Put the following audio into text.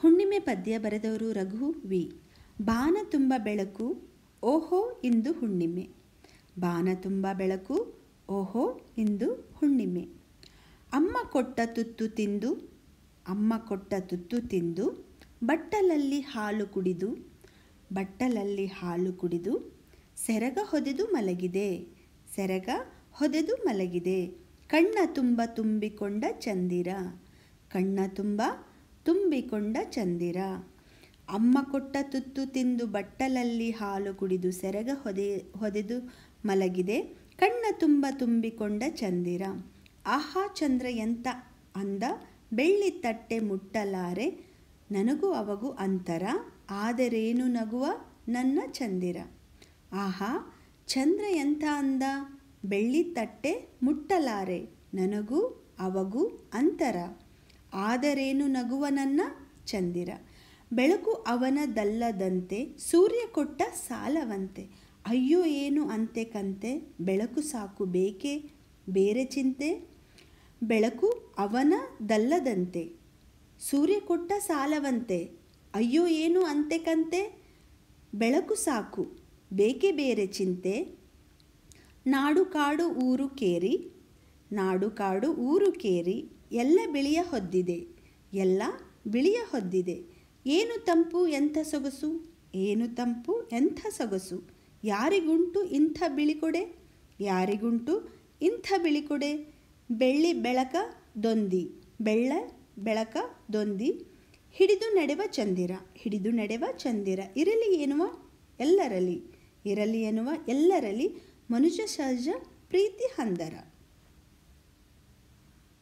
ಹುಣ್ಣಿಮೆ ಪದ್ಯ ಬರೆದವರು ರಘು ವಿ. ಬಾನ ತುಂಬ ಬೆಳಕು ಓಹೋ ಇಂದು ಹುಣ್ಣಿಮೆ. ಬಾನ ತುಂಬ ಬೆಳಕು ಓಹೋ ಇಂದು ಹುಣ್ಣಿಮೆ. ಅಮ್ಮ ಕೊಟ್ಟ ತುತ್ತು ತಿಂದು ಅಮ್ಮ ಕೊಟ್ಟ ತುತ್ತು ತಿಂದು ಬಟ್ಟಲಲ್ಲಿ ಹಾಲು ಕುಡಿದು ಬಟ್ಟಲಲ್ಲಿ ಹಾಲು ಕುಡಿದು ಸೆರಗ ಹೊದೆದು ಮಲಗಿದೆ ಸೆರಗ ಹೊದೆದು ಮಲಗಿದೆ. ಕಣ್ಣ ತುಂಬ ತುಂಬಿಕೊಂಡ ಚಂದಿರ ಕಣ್ಣ ತುಂಬ ತುಂಬಿಕೊಂಡ ಚಂದಿರ. ಅಮ್ಮ ಕೊಟ್ಟ ತುತ್ತು ತಿಂದು ಬಟ್ಟಲಲ್ಲಿ ಹಾಲು ಕುಡಿದು ಸೆರಗ ಹೊದೆದು ಮಲಗಿದೆ. ಕಣ್ಣ ತುಂಬ ತುಂಬಿಕೊಂಡ ಚಂದಿರ. ಆಹಾ ಚಂದ್ರ ಎಂತ ಅಂದ ಬೆಳ್ಳಿ ತಟ್ಟೆ ಮುಟ್ಟಲಾರೆ ನನಗೂ ಅವಗೂ ಅಂತರ ಆದರೇನು ನಗುವ ನನ್ನ ಚಂದಿರ. ಆಹಾ ಚಂದ್ರ ಎಂತ ಅಂದ ಬೆಳ್ಳಿ ತಟ್ಟೆ ಮುಟ್ಟಲಾರೆ ನನಗೂ ಅವಗೂ ಅಂತರ ಆದರೇನು ನಗುವ ನನ್ನ ಚಂದಿರ. ಬೆಳಕು ಅವನದಲ್ಲದಂತೆ ಸೂರ್ಯ ಕೊಟ್ಟ ಸಾಲವಂತೆ. ಅಯ್ಯೋ ಏನು ಅಂತೆ ಕಂತೆ ಬೆಳಕು ಸಾಕು ಬೇಕೇ ಬೇರೆ ಚಿಂತೆ. ಬೆಳಕು ಅವನದಲ್ಲದಂತೆ ಸೂರ್ಯ ಕೊಟ್ಟ ಸಾಲವಂತೆ. ಅಯ್ಯೋ ಏನು ಅಂತೆ ಕಂತೆ ಬೆಳಕು ಸಾಕು ಬೇಕೇ ಬೇರೆ ಚಿಂತೆ. ನಾಡು ಕಾಡು ಊರು ಕೇರಿ ನಾಡು ಕಾಡು ಊರು ಕೇರಿ ಎಲ್ಲ ಬಿಳಿಯ ಹೊದ್ದಿದೆ ಎಲ್ಲ ಬಿಳಿಯ ಹೊದ್ದಿದೆ. ಏನು ತಂಪು ಎಂಥ ಸೊಗಸು ಏನು ತಂಪು ಎಂಥ ಸೊಗಸು. ಯಾರಿಗುಂಟು ಇಂಥ ಬಿಳಿಕೊಡೆ ಯಾರಿಗುಂಟು ಇಂಥ ಬಿಳಿಕೊಡೆ. ಬೆಳ್ಳಿ ಬೆಳಕ ದೊಂದಿ ಬೆಳ್ಳ ಬೆಳಕ ದೊಂದಿ. ಹಿಡಿದು ನಡೆವ ಚಂದಿರ ಹಿಡಿದು ನಡೆವ ಚಂದಿರ. ಇರಲಿ ಎನ್ನುವ ಎಲ್ಲರಲ್ಲಿ ಇರಲಿ ಎನ್ನುವ ಎಲ್ಲರಲ್ಲಿ ಮನುಷ್ಯ ಸಹಜ ಪ್ರೀತಿ ಹಂದರ.